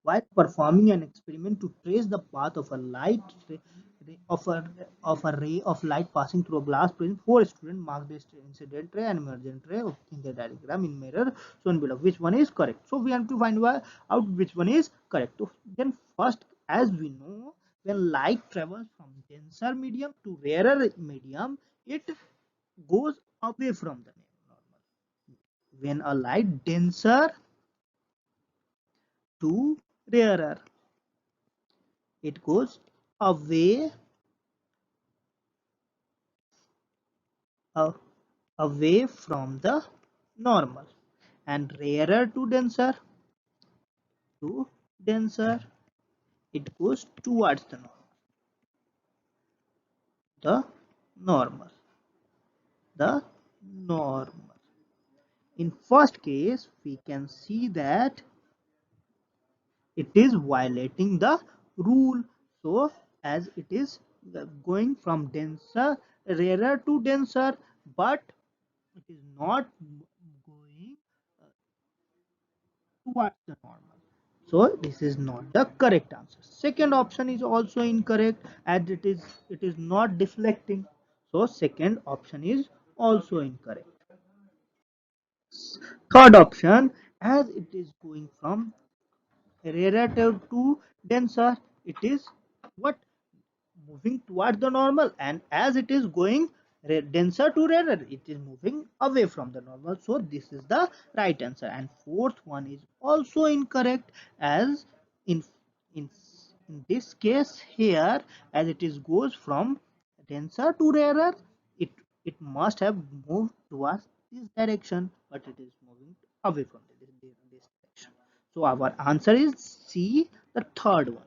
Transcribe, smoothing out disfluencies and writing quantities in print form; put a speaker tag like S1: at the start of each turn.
S1: while performing an experiment to trace the path of a light of a ray of light passing through a glass prism. Four students mark the incident ray and emergent ray in the diagram in mirror shown below. Which one is correct? So we have to find out which one is correct. So then first, as we know, when light travels from denser medium to rarer medium, it goes away from the normal. When a light denser to rarer, it goes away uh, away from the normal, and rarer to denser, it goes towards the normal the normal. In first case, we can see that it is violating the rule. So as it is going from denser rarer to denser, but it is not going towards the normal, so this is not the correct answer. Second option is also incorrect, as it is not deflecting, so second option is also incorrect. Third option, as it is going from relative to denser, it is what, moving toward the normal, and as it is going denser to rarer, it is moving away from the normal, so this is the right answer. And fourth one is also incorrect, as in in in this case here, as it is goes from denser to rarer, it it must have moved towards this direction, but it is moving away from this direction. So our answer is C, the third one.